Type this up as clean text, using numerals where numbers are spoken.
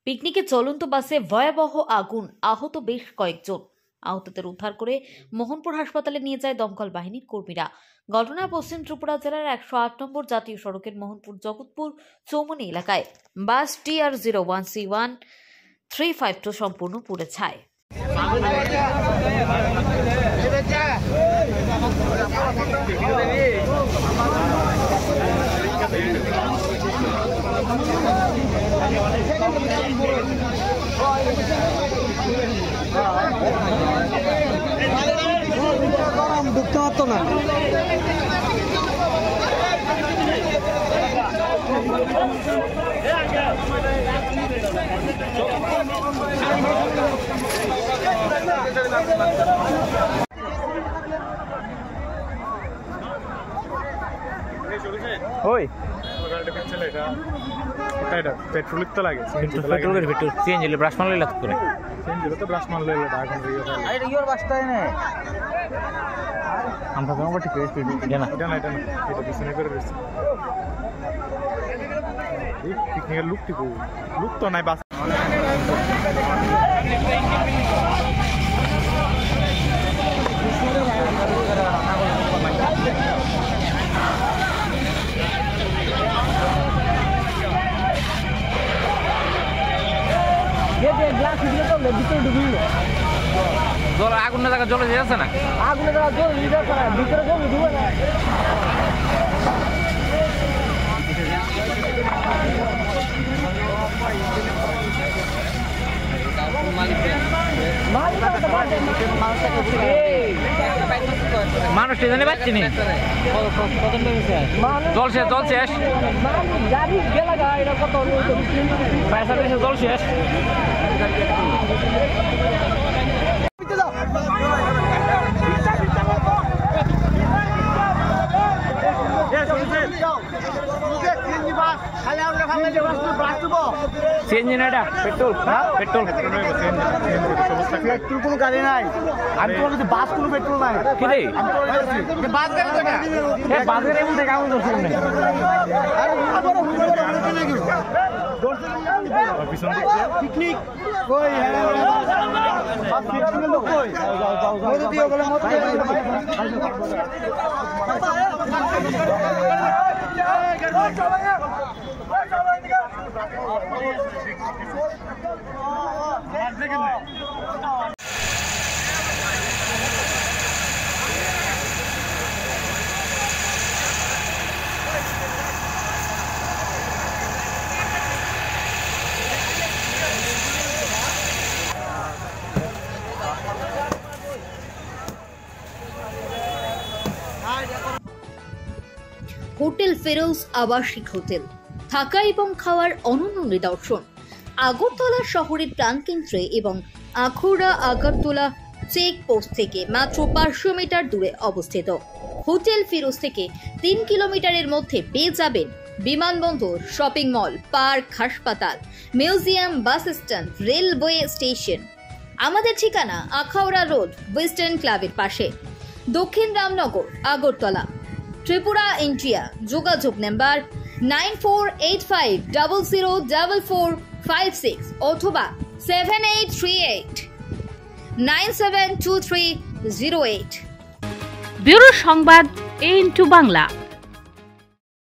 পিকনিকে চলন্ত বাসে ভয়াবহ আগুন, আহত বেশ কয়েকজন। আহতদের উদ্ধার করে মোহনপুর হাসপাতালে নিয়ে যায় দমকল বাহিনীর কর্মীরা। ঘটনা পশ্চিম ত্রিপুরা জেলার 108 নম্বর জাতীয় সড়কের মোহনপুর জগৎপুর চৌমনি এলাকায়। বাস TR01C1 352 সম্পূর্ণ পুড়ে ছাই। ঢুকতে পারতো না। ওই পেট্রোল তো লাগে, পেট্রোল সিএনজি লে ব্রাশ মারলে লাগতো করে, সিএনজি লে তো ব্রাশ মারলে লাগতো। এখন এটা ইওর বাসটাই না, আমরা তো আমার ঠিক আছে। এটা না এটা পিছনে করে দিছি। এই পিকনিকের লুক তো নাই বাস। আগুনের জায়গা জ্বলে যাচ্ছে না, আগুনের জায়গা জ্বলে যাচ্ছে না, ভিতরে জ্বলে ধুয়ে না। মানুষ জানি পাচ্ছি নি, জল শেষ জল শেষ, জল শেষ। সিএনজি না, এটা পেট্রোল। পেট্রোল পেট্রোল কোনো গাড়ি নাই। আমি তোমার কাছে বাস কোনো পেট্রোল নাই। কি রে বাস গাড়ি দেখা, এ বাস গাড়ি এমন দেখা আমি দর্শন নাই। আরে পিছন দিক পিকনিক কই বাস পিকনিক লোক কই মত দিও বলে মত হোটেল ফেরোজ আবাসিক হোটেল, থাকা এবং খাওয়ার অনন্য নিদর্শন। আগরতলা শহরের প্রাণকেন্দ্রে এবং আখৌড়া আগরতলা চেকপোস্ট থেকে মাত্র 500 মিটার দূরে অবস্থিত। হোটেল ফেরোজ থেকে 3 কিলোমিটারের মধ্যে পেয়ে যাবেন বিমানবন্দর, শপিং মল, পার্ক, হাসপাতাল, museum, bus stand, railway station. আমাদের ঠিকানা আখাউড়া রোড, ওয়েস্টার্ন ক্লাবের পাশে, দক্ষিণ রামনগর, আগরতলা, ত্রিপুরা, ইন্ডিয়া। যোগাযোগ নাম্বার 9485004456 অথবা 7838972308। ব্যুরো সংবাদ A into বাংলা।